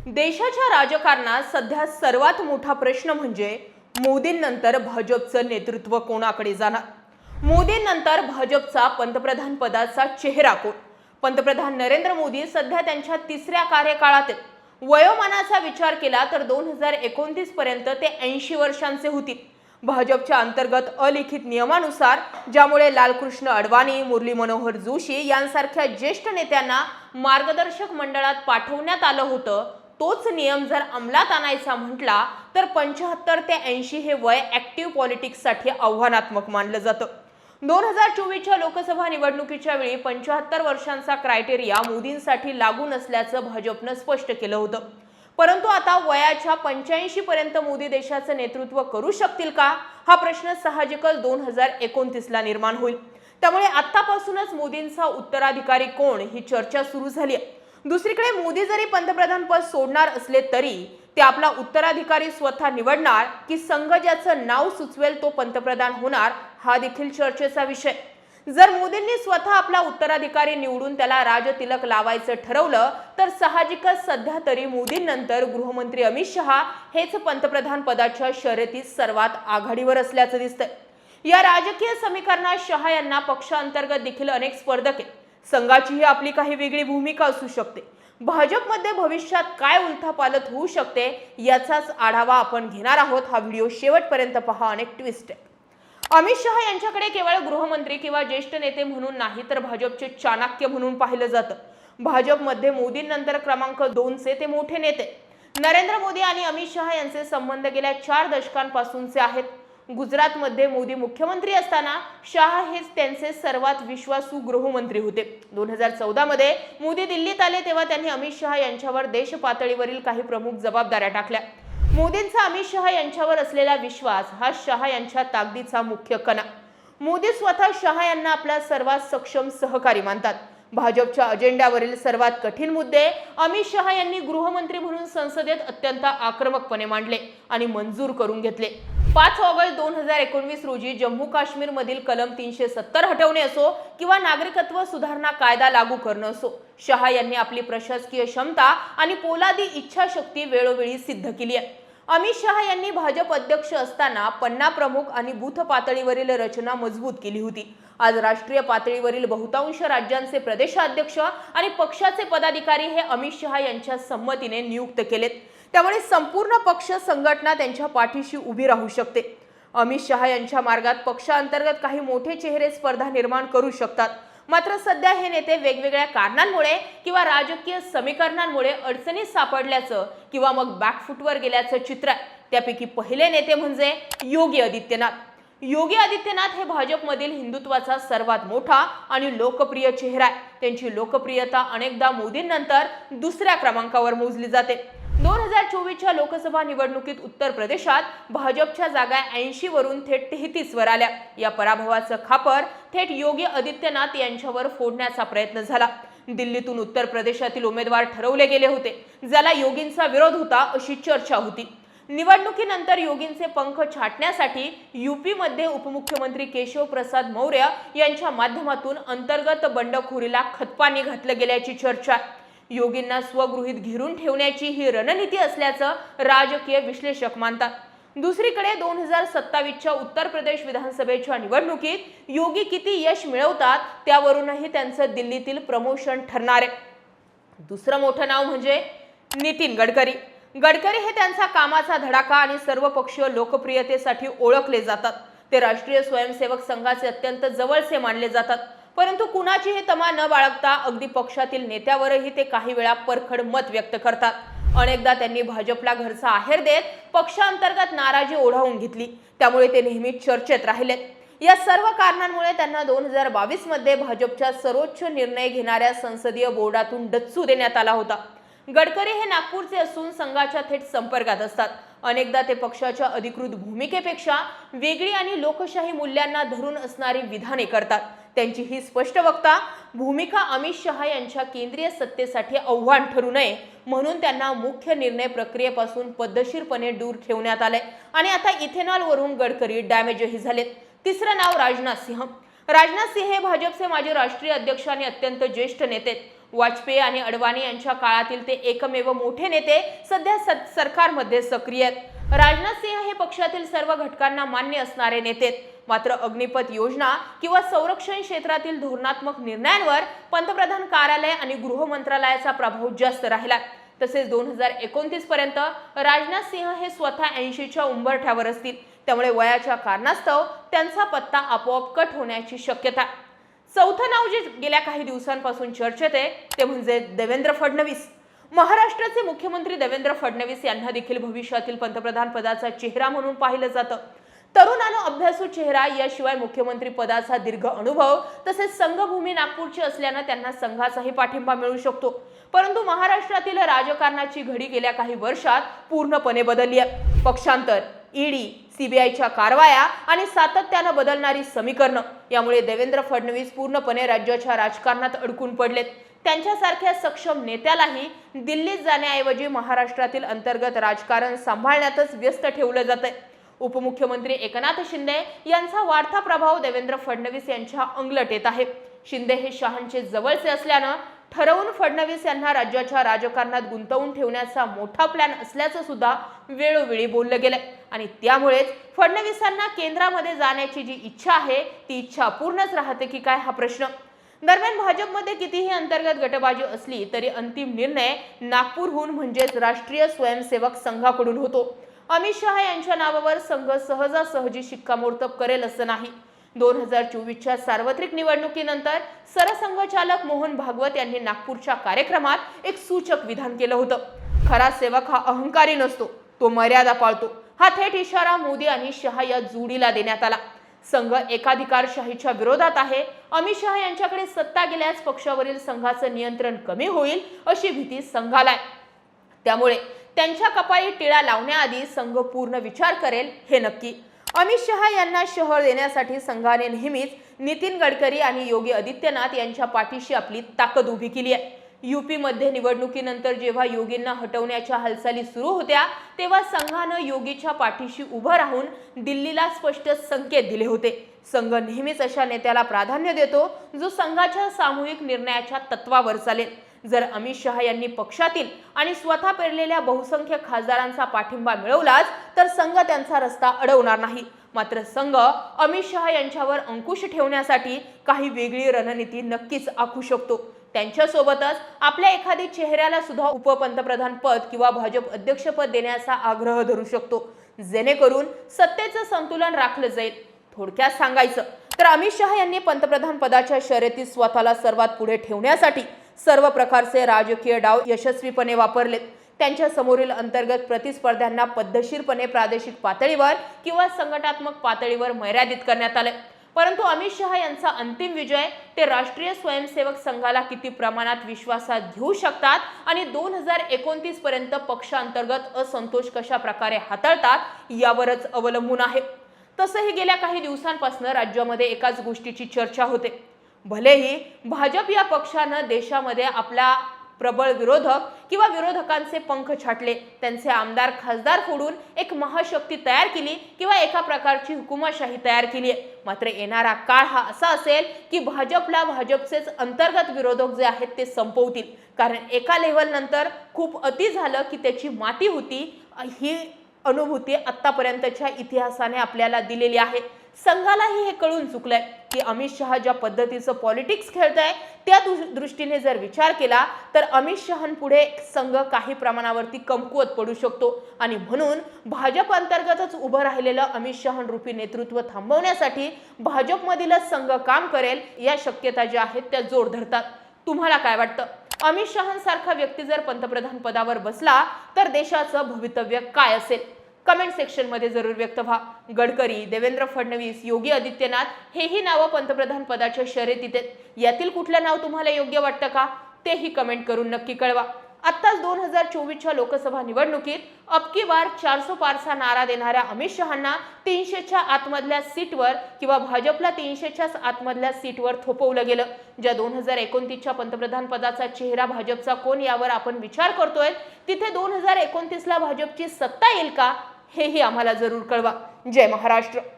देशाच्या राजकारणात सध्या सर्वात मोठा प्रश्न म्हणजे मोदींनंतर भाजपचं नेतृत्व कोणाकडे जाणार। मोदींनंतर भाजपचा पंतप्रधान पदाचा चेहरा कोण। पंतप्रधान नरेंद्र मोदी सध्या त्यांच्या तिसऱ्या कार्यकाळात वयोमानाचा विचार केला तर 2029 पर्यंत ते 80 वर्षांचे होतील। भाजपच्या अंतर्गत अलिखित नियमानुसार ज्यामुळे लालकृष्ण अडवाणी, मुरली मनोहर जोशी यांसारख्या ज्येष्ठ नेत्यांना मार्गदर्शक मंडळात पाठवण्यात आलं होतं, तोच नियम जर अंमलात आणायचा म्हटला तर 75 ते 80 हे वय ऍक्टिव्ह पॉलिटिक्ससाठी आव्हानात्मक मानलं जातं। 2024च्या लोकसभा निवडणुकीच्या वेळी 75 वर्षांचा क्रायटेरिया मोदींसाठी लागू नसल्याचं भाजपनं स्पष्ट केलं होतं। परंतु आता वयाच्या 85 पर्यंत मोदी देशाचं नेतृत्व करू शकतील का, हा प्रश्न साहजिकच 2029 ला निर्माण होईल। त्यामुळे आतापासूनच मोदींचा उत्तराधिकारी कोण ही चर्चा सुरू झाली आहे। दुसरीकडे मोदी जरी पंतप्रधान पद सोडणार असले तरी ते आपला उत्तराधिकारी स्वतः निवडणार की संघ ज्याचं नाव सुचवेल तो पंतप्रधान होणार, हा देखील चर्चेचा विषय। जर मोदींनी स्वतः आपला उत्तराधिकारी निवडून त्याला राजतिलक लावायचं ठरवलं तर साहजिकच सध्या तरी मोदींनंतर गृहमंत्री अमित शहा हेच पंतप्रधान पदाच्या शर्यतीत सर्वात आघाडीवर असल्याचं दिसतंय। या राजकीय समीकरणात शहा यांना पक्षांतर्गत देखील अनेक स्पर्धक आहेत। संघाचीही आपली काही वेगळी भूमिका असू शकते। भाजपमध्ये भविष्यात काय उलथापालथ होऊ शकते याचाच आढावा आपण घेणार आहोत। हा व्हिडिओ शेवटपर्यंत पहा, अनेक ट्विस्ट आहे। अमित शहा यांच्याकडे केवळ गृहमंत्री किंवा ज्येष्ठ नेते म्हणून नाही तर भाजपचे चाणक्य म्हणून पाहिलं जातं। भाजपमध्ये मोदींनंतर क्रमांक 2 चे ते मोठे नेते। नरेंद्र मोदी आणि अमित शहा यांचे संबंध गेल्या 4 दशकांपासूनचे आहेत। गुजरातमध्ये मोदी मुख्यमंत्री असताना शहा हेच त्यांचे सर्वात विश्वासू गृहमंत्री होते। 2014 मध्ये मोदी दिल्लीत आले तेव्हा त्यांनी अमित शहा यांच्यावर देश पातळीवरील काही प्रमुख जबाबदाऱ्या टाकल्या। मोदींचा अमित शहा यांच्यावर असलेला विश्वास हा शहा यांच्या ताकदीचा मुख्य कणा। मोदी स्वतः शहा यांना आपला सर्वात सक्षम सहकारी मानतात। भाजपच्या अजेंड्यावरील सर्वात कठीण मुद्दे अमित शहा यांनी गृहमंत्री म्हणून संसदेत अत्यंत आक्रमकपणे मांडले आणि मंजूर करून घेतले। 5 ऑगस्ट 2019 रोजी जम्मू काश्मीर मधील कलम 370 हटवणे असो किंवा नागरिकत्व सुधारणा कायदा लागू करणं असो, शहा यांनी आपली प्रशासकीय क्षमता आणि पोलादी इच्छाशक्ती वेळोवेळी सिद्ध केली आहे। अमित शहा यांनी भाजप अध्यक्ष असताना पन्ना प्रमुख आणि बूथ पातळीवरील रचना मजबूत केली होती। आज राष्ट्रीय पातळीवरील बहुतांश राज्यांचे प्रदेशाध्यक्ष आणि पक्षाचे पदाधिकारी हे अमित शहा यांच्या संमतीने नियुक्त केलेत। त्यामुळे संपूर्ण पक्ष संघटना त्यांच्या पाठीशी उभी राहू शकते। अमित शहा यांच्या मार्गात पक्षांतर्गत काही मोठे चेहरे स्पर्धा निर्माण करू शकतात। मात्र सध्या हे नेते वेगवेगळ्या कारणांमुळे किंवा राजकीय समीकरणांमुळे अडचणीत सापडल्याचं किंवा मग बॅकफुटवर गेल्याचं चित्र आहे। त्यापैकी पहिले नेते म्हणजे योगी आदित्यनाथ। योगी आदित्यनाथ हे भाजपमधील हिंदुत्वाचा सर्वात मोठा आणि लोकप्रिय चेहरा आहे। त्यांची लोकप्रियता अनेकदा मोदींनंतर दुसऱ्या क्रमांकावर मोजली जाते। 2024च्या लोकसभा निवडणुकीत उत्तर प्रदेशात भाजपच्या जागा 80 वरून थेट 33 वर आल्या। या पराभवाचं खापर थेट योगी आदित्यनाथ यांच्यावर फोडण्याचा प्रयत्न झाला। दिल्लीतून उत्तर प्रदेशातील उमेदवार ठरवले गेले होते, ज्याला योगींचा विरोध होता अशी चर्चा होती। निवडणुकीनंतर योगींचे पंख छाटण्यासाठी यूपी मध्ये उपमुख्यमंत्री केशव प्रसाद मौर्य यांच्या माध्यमातून अंतर्गत बंडखोरीला खतपाणी घातलं गेल्याची चर्चा। योगींना स्वगृहीत घेरून ठेवण्याची ही रणनीती असल्याचं राजकीय विश्लेषक मानतात। दुसरीकडे 2027च्या उत्तर प्रदेश विधानसभेच्या निवडणुकीत योगी किती यश मिळवतात त्यावरूनही त्यांचं दिल्लीतील प्रमोशन ठरणार आहे। दुसरं मोठं नाव म्हणजे नितीन गडकरी। गडकरी हे त्यांचा कामाचा धडाका आणि सर्वपक्षीय लोकप्रियतेसाठी ओळखले जातात। ते राष्ट्रीय स्वयंसेवक संघाचे अत्यंत जवळचे मानले जातात। परंतु कुणाचीही तमा न बाळगता अगदी पक्षातील नेत्यावरही ते काही वेळा परखड मत व्यक्त करतात। अनेकदा त्यांनी भाजपला घरचा आहेर देत पक्षांतर्गत नाराजी ओढावून घेतली। त्यामुळे ते नेहमी चर्चेत राहिले। या सर्व कारणांमुळे त्यांना 2022 मध्ये भाजपच्या सर्वोच्च निर्णय घेणाऱ्या संसदीय बोर्डातून डच्चू देण्यात आला होता। गडकरी हे नागपूरचे असून संघाच्या थेट संपर्कात असतात। अनेकदा ते पक्षाच्या अधिकृत भूमिकेपेक्षा वेगळी आणि लोकशाही मूल्यांना धरून असणारी विधाने करतात। त्यांची ही स्पष्ट वक्ता भूमिका अमित शहा यांच्या केंद्रीय सत्तेसाठी आव्हान ठरू नये म्हणून त्यांना मुख्य निर्णय प्रक्रियेपासून पद्धतशीरपणे दूर ठेवण्यात आले आणि आता इथेनॉल वरून गडकरी डॅमेजही झालेत। तिसरं नाव राजनाथ सिंह। राजनाथ सिंह हे भाजपचे माजी राष्ट्रीय अध्यक्ष आणि अत्यंत ज्येष्ठ नेते। वाजपेयी आणि अडवाणी यांच्या काळातील ते एकमेव मोठे नेते सध्या सरकारमध्ये सक्रिय आहेत। राजनाथ सिंह हे पक्षातील सर्व घटकांना मान्य असणारे नेते आहेत। मात्र अग्निपथ योजना किंवा संरक्षण क्षेत्रातील धोरणात्मक निर्णयांवर पंतप्रधान कार्यालय आणि गृह मंत्रालयाचा प्रभाव जास्त राहिला। तसेच 2029 पर्यंत राजनाथ सिंह हे स्वतः 80च्या उंबरठ्यावर असतील, त्यामुळे वयाच्या कारणास्तव त्यांचा पत्ता आपोआप कट होण्याची शक्यता। चौथं नाव जे गेल्या काही दिवसांपासून चर्चेत आहे ते म्हणजे देवेंद्र फडणवीस। महाराष्ट्राचे मुख्यमंत्री देवेंद्र फडणवीस यांना देखील भविष्यातील पंतप्रधान पदाचा चेहरा म्हणून पाहिलं जातं। तरुण आणि अभ्यासू चेहरा, याशिवाय मुख्यमंत्री पदाचा दीर्घ अनुभव तसेच संघभूमी नागपूरची असल्यानं त्यांना संघाचाही पाठिंबा मिळू शकतो। परंतु महाराष्ट्रातील राजकारणाची घडी गेल्या काही वर्षात पूर्णपणे बदलली आहे। पक्षांतर, ईडी, सीबीआयच्या कारवाया आणि सातत्यानं बदलणारी समीकरणं यामुळे देवेंद्र फडणवीस पूर्णपणे राज्याच्या राजकारणात अडकून पडलेत। त्यांच्यासारख्या सक्षम नेत्यालाही दिल्लीत जाण्याऐवजी महाराष्ट्रातील अंतर्गत राजकारण सांभाळण्यातच व्यस्त ठेवलं जातंय। उपमुख्यमंत्री एकनाथ शिंदे यांचा वाढता प्रभाव देवेंद्र फडणवीस यांच्या अंगलट येत आहे। शिंदे हे शहांचे जवळचे असल्यानं ठरवून फडणवीस यांना राज्याच्या राजकारणात गुंतवून ठेवण्याचा मोठा प्लॅन असल्याचं सुद्धा वेळोवेळी बोललं गेलंय आणि त्यामुळेच फडणवीसांना केंद्रामध्ये जाण्याची जी इच्छा आहे ती इच्छा पूर्णच राहते की काय हा प्रश्न। दरम्यान भाजपमध्ये कितीही अंतर्गत गटबाजी असली तरी अंतिम निर्णय नागपूरहून म्हणजेच राष्ट्रीय स्वयंसेवक संघाकडून होतो। अमित शहा यांच्या नावावर संघ सहजासहजी शिक्कामोर्तब करेल असं नाही। 2024च्या सार्वत्रिक निवडणुकीनंतर सरसंघचालक मोहन भागवत यांनी नागपूरच्या कार्यक्रमात एक सूचक विधान केलं होतं। खरा सेवक हा अहंकारी नसतो, तो मर्यादा पाळतो। हा थेट इशारा मोदी आणि शहा या जोडीला देण्यात आला। संघ एकाधिकारशाहीच्या विरोधात आहे। अमित शहा यांच्याकडे सत्ता गेल्यास पक्षावरील संघाचं नियंत्रण कमी होईल अशी भीती संघाला आहे। त्यामुळे त्यांच्या कपाळी टिळा लावण्याआधी संघ पूर्ण विचार करेल हे नक्की। अमित शहा यांना शह देण्यासाठी संघाने नेहमीच नितीन गडकरी आणि योगी आदित्यनाथ यांच्या पाठीशी आपली ताकद उभी केली आहे। यूपी मध्ये निवडणुकीनंतर जेव्हा योगींना हटवण्याच्या हालचाली सुरू होत्या तेव्हा संघानं योगीच्या पाठीशी उभं राहून दिल्लीला स्पष्ट संकेत दिले होते। संघ नेहमीच अशा नेत्याला प्राधान्य देतो जो संघाच्या सामूहिक निर्णयाच्या तत्वावर चालेल। जर अमित शहा यांनी पक्षातील आणि स्वतः पेरलेल्या बहुसंख्य खासदारांचा पाठिंबा मिळवलाच तर संघ त्यांचा रस्ता अडवणार नाही। मात्र संघ अमित शहा यांच्यावर अंकुश ठेवण्यासाठी काही वेगळी रणनीती नक्कीच आखू शकतो। त्यांच्यासोबतच आपल्या एखादी चेहऱ्याला सुद्धा उपपंतप्रधान पद किंवा भाजप अध्यक्षपद देण्याचा आग्रह धरू शकतो, जेणेकरून सत्तेचं संतुलन राखलं जाईल। थोडक्यात सांगायचं तर अमित शहा यांनी पंतप्रधान पदाच्या शर्यतीत स्वतःला सर्वात पुढे ठेवण्यासाठी सर्व प्रकारचे राजकीय डाव यशस्वीपणे वापरलेत। त्यांच्या समोरील अंतर्गत प्रतिस्पर्ध्यांना पद्धतशीरपणे प्रादेशिक पातळीवर किंवा संघटनात्मक पातळीवर मर्यादित करण्यात आले। परंतु अमित शहा यांचा अंतिम विजय ते राष्ट्रीय स्वयंसेवक संघाला किती प्रमाणात विश्वासात घेऊ शकतात आणि 2029 पर्यंत पक्षांतर्गत असंतोष कशा प्रकारे हाताळतात यावरच अवलंबून आहे। तसंही गेल्या काही दिवसांपासून राज्यामध्ये एकाच गोष्टीची चर्चा होते। भलेही भाजप या पक्षानं देशामध्ये आपला प्रबळ विरोधक किंवा विरोधकांचे पंख छाटले, त्यांचे आमदार खासदार फोडून एक महाशक्ती तयार केली किंवा एका प्रकारची हुकुमशाही तयार केली आहे, मात्र येणारा काळ हा असा असेल की भाजपचेच अंतर्गत विरोधक जे आहेत ते संपवतील। कारण एका लेव्हल नंतर खूप अति झालं की त्याची माती होती, ही अनुभूती आतापर्यंतच्या इतिहासाने आपल्याला दिलेली आहे। संघालाही हे कळून चुकलंय की अमित शहा ज्या पद्धतीचं पॉलिटिक्स खेळताय त्या दृष्टीने जर विचार केला तर अमित शहांपुढे संघ काही प्रमाणावरती कमकुवत पडू शकतो आणि म्हणून भाजप अंतर्गतच उभं राहिलेलं अमित शहांरूपी नेतृत्व थांबवण्यासाठी भाजपमधीलच संघ काम करेल या शक्यता ज्या आहेत त्या जोर धरतात। तुम्हाला काय वाटतं? अमित शहांसारखा व्यक्ती जर पंतप्रधान पदावर बसला तर देशाचं भवितव्य काय असेल? कमेंट सेक्शन मध्ये जरूर व्यक्त व्हा। गडकरी, देवेंद्र फडणवीस, योगी आदित्यनाथ हेही नावं पंतप्रधान पदाच्या शर्यतीत आहेत। यातील कुठलं नाव तुम्हाला योग्य वाटतं का तेही कमेंट करून नक्की कळवा। आत्ताच 2024च्या लोकसभा निवडणुकीत अबकी बार 400 पारचा नारा देणाऱ्या अमित शहांना 300च्या आतमधल्या सीटवर किंवा भाजपला 300च्या आतमधल्या सीटवर थोपवलं गेलं। ज्या 2029च्या पंतप्रधान पदाचा चेहरा भाजपचा कोण यावर आपण विचार करतोय तिथे 2029ला भाजपची सत्ता येईल का हेही आम्हाला जरूर कळवा। जय महाराष्ट्र।